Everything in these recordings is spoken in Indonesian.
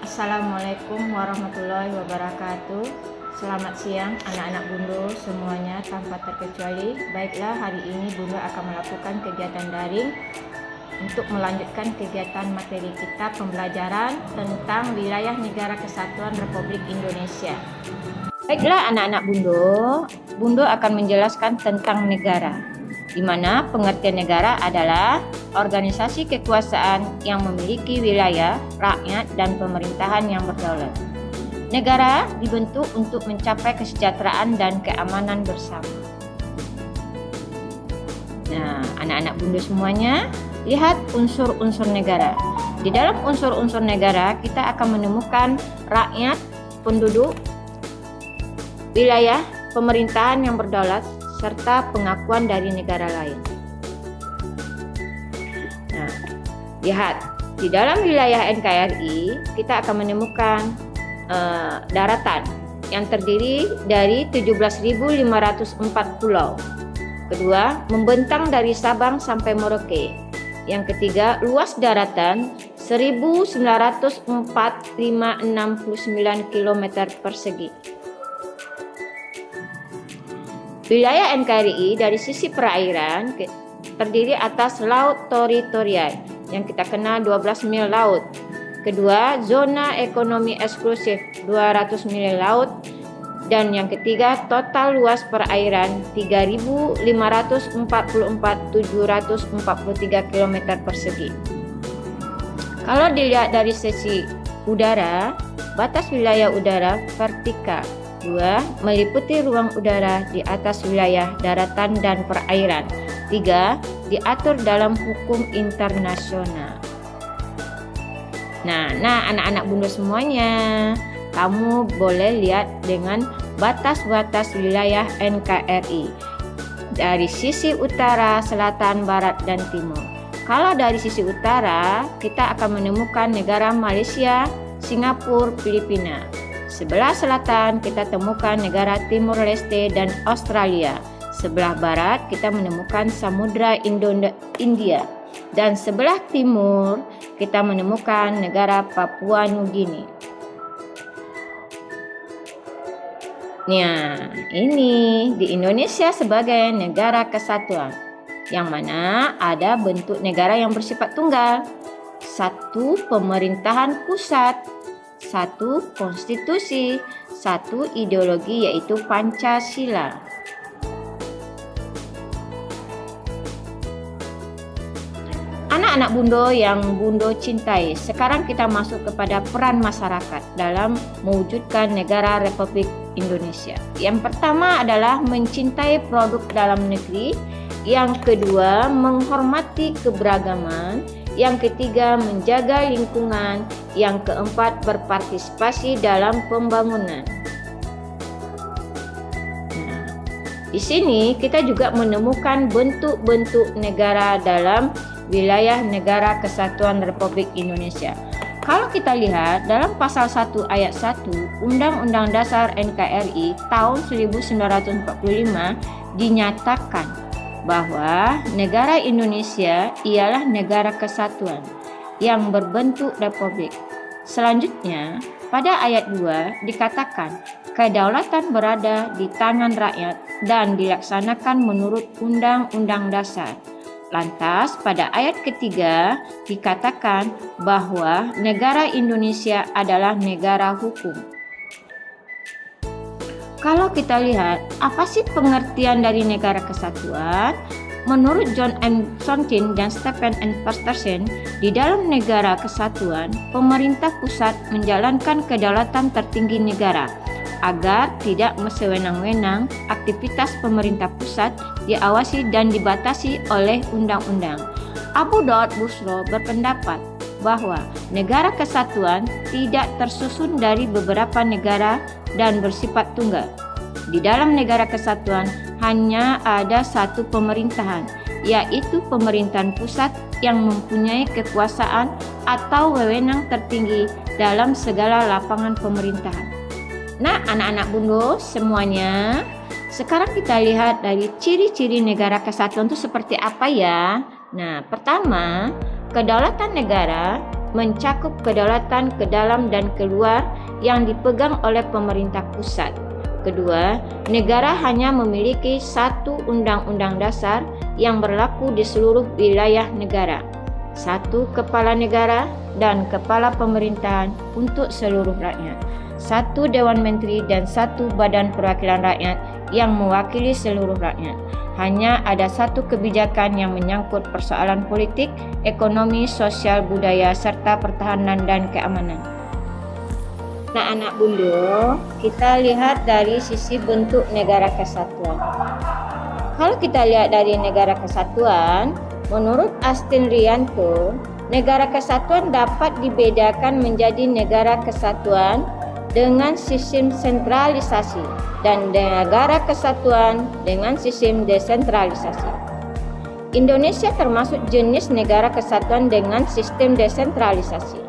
Assalamualaikum warahmatullahi wabarakatuh. Selamat siang anak-anak Bundo semuanya tanpa terkecuali. Baiklah, hari ini Bundo akan melakukan kegiatan daring untuk melanjutkan kegiatan materi kita pembelajaran tentang wilayah negara kesatuan Republik Indonesia. Baiklah anak-anak Bundo akan menjelaskan tentang negara, di mana pengertian negara adalah organisasi kekuasaan yang memiliki wilayah, rakyat, dan pemerintahan yang berdaulat. Negara dibentuk untuk mencapai kesejahteraan dan keamanan bersama. Nah, anak-anak Bundo semuanya, lihat unsur-unsur negara. Di dalam unsur-unsur negara, kita akan menemukan rakyat, penduduk, wilayah, pemerintahan yang berdaulat, serta pengakuan dari negara lain. Nah, lihat, di dalam wilayah NKRI kita akan menemukan daratan yang terdiri dari 17.504 pulau. Kedua, membentang dari Sabang sampai Merauke. Yang ketiga, luas daratan 1.904.569 km persegi. Wilayah NKRI dari sisi perairan terdiri atas Laut Teritorial yang kita kenal 12 mil laut. Kedua, zona ekonomi eksklusif 200 mil laut. Dan yang ketiga, total luas perairan 3.544.743 km persegi. Kalau dilihat dari sisi udara, batas wilayah udara vertikal. 2. Meliputi ruang udara di atas wilayah daratan dan perairan. 3. Diatur dalam hukum internasional. Nah, anak-anak Bundo semuanya, kamu boleh lihat dengan batas-batas wilayah NKRI dari sisi utara, selatan, barat, dan timur. Kalau dari sisi utara, kita akan menemukan negara Malaysia, Singapura, Filipina. Sebelah selatan kita temukan negara Timur Leste dan Australia. Sebelah barat kita menemukan Samudra India. Dan sebelah timur kita menemukan negara Papua Nugini. Nah, ini di Indonesia sebagai negara kesatuan, yang mana ada bentuk negara yang bersifat tunggal. 1. Pemerintahan pusat. 1. Konstitusi. 1. Ideologi, yaitu Pancasila. Anak-anak Bundo yang Bundo cintai, sekarang kita masuk kepada peran masyarakat dalam mewujudkan negara Republik Indonesia. Yang pertama adalah mencintai produk dalam negeri. Yang kedua, menghormati keberagaman. Yang ketiga, menjaga lingkungan. Yang keempat, berpartisipasi dalam pembangunan. Nah, di sini kita juga menemukan bentuk-bentuk negara dalam wilayah negara kesatuan Republik Indonesia. Kalau kita lihat dalam pasal 1 ayat 1 Undang-Undang Dasar NKRI tahun 1945 dinyatakan bahwa negara Indonesia ialah negara kesatuan yang berbentuk republik. Selanjutnya, pada ayat 2 dikatakan kedaulatan berada di tangan rakyat dan dilaksanakan menurut Undang-Undang Dasar. Lantas, pada ayat ketiga dikatakan bahwa negara Indonesia adalah negara hukum. Kalau kita lihat, apa sih pengertian dari negara kesatuan? Menurut John M. Sonkin dan Stephen N. Paterson, di dalam negara kesatuan, pemerintah pusat menjalankan kedaulatan tertinggi negara agar tidak sewenang-wenang aktivitas pemerintah pusat diawasi dan dibatasi oleh undang-undang. Abu Daud Busro berpendapat bahwa negara kesatuan tidak tersusun dari beberapa negara dan bersifat tunggal. Di dalam negara kesatuan hanya ada satu pemerintahan, yaitu pemerintahan pusat yang mempunyai kekuasaan atau wewenang tertinggi dalam segala lapangan pemerintahan. Nah, anak-anak Bundo semuanya, sekarang kita lihat dari ciri-ciri negara kesatuan itu seperti apa ya. Nah, pertama, kedaulatan negara mencakup kedaulatan ke dalam dan keluar yang dipegang oleh pemerintah pusat. Kedua, negara hanya memiliki satu undang-undang dasar yang berlaku di seluruh wilayah negara. Satu kepala negara dan kepala pemerintahan untuk seluruh rakyat. Satu Dewan Menteri dan satu Badan Perwakilan Rakyat yang mewakili seluruh rakyat. Hanya ada satu kebijakan yang menyangkut persoalan politik, ekonomi, sosial, budaya, serta pertahanan dan keamanan. Nah, anak bunda, kita lihat dari sisi bentuk negara kesatuan. Kalau kita lihat dari negara kesatuan, menurut Astin Rianto, negara kesatuan dapat dibedakan menjadi negara kesatuan dengan sistem sentralisasi dan negara kesatuan dengan sistem desentralisasi. Indonesia termasuk jenis negara kesatuan dengan sistem desentralisasi.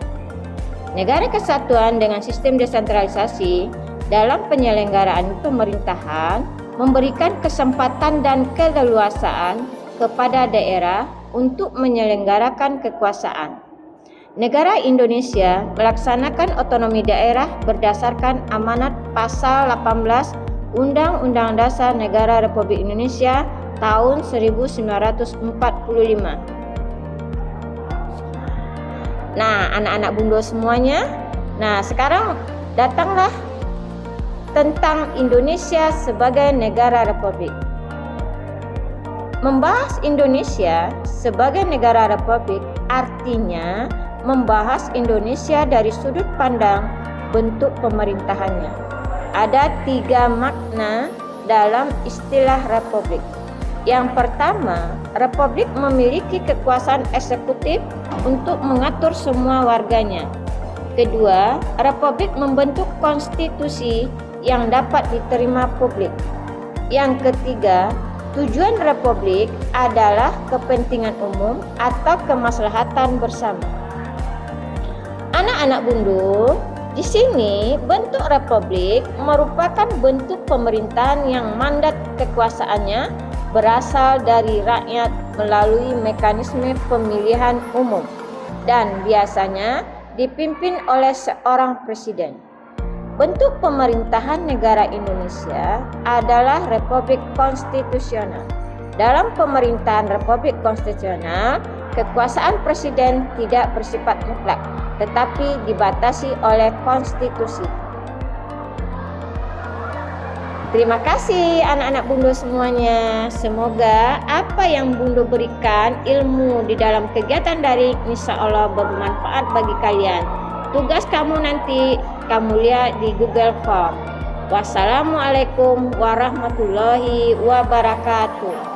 Negara kesatuan dengan sistem desentralisasi dalam penyelenggaraan pemerintahan memberikan kesempatan dan keleluasaan kepada daerah untuk menyelenggarakan kekuasaan. Negara Indonesia melaksanakan otonomi daerah berdasarkan amanat pasal 18 Undang-Undang Dasar Negara Republik Indonesia tahun 1945. Nah, anak-anak bunda semuanya, nah sekarang datanglah tentang Indonesia sebagai negara republik. Membahas Indonesia sebagai negara republik artinya membahas Indonesia dari sudut pandang bentuk pemerintahannya. Ada 3 makna dalam istilah republik. Yang pertama, republik memiliki kekuasaan eksekutif untuk mengatur semua warganya. Kedua, republik membentuk konstitusi yang dapat diterima publik. Yang ketiga, tujuan republik adalah kepentingan umum atau kemaslahatan bersama. Anak-anak bundu, di sini bentuk republik merupakan bentuk pemerintahan yang mandat kekuasaannya berasal dari rakyat melalui mekanisme pemilihan umum dan biasanya dipimpin oleh seorang presiden. Bentuk pemerintahan negara Indonesia adalah republik konstitusional. Dalam pemerintahan republik konstitusional, kekuasaan presiden tidak bersifat mutlak, tetapi dibatasi oleh konstitusi. Terima kasih anak-anak Bundo semuanya. Semoga apa yang Bundo berikan ilmu di dalam kegiatan daring insya Allah bermanfaat bagi kalian. Tugas kamu nanti kamu lihat di Google Form. Wassalamualaikum warahmatullahi wabarakatuh.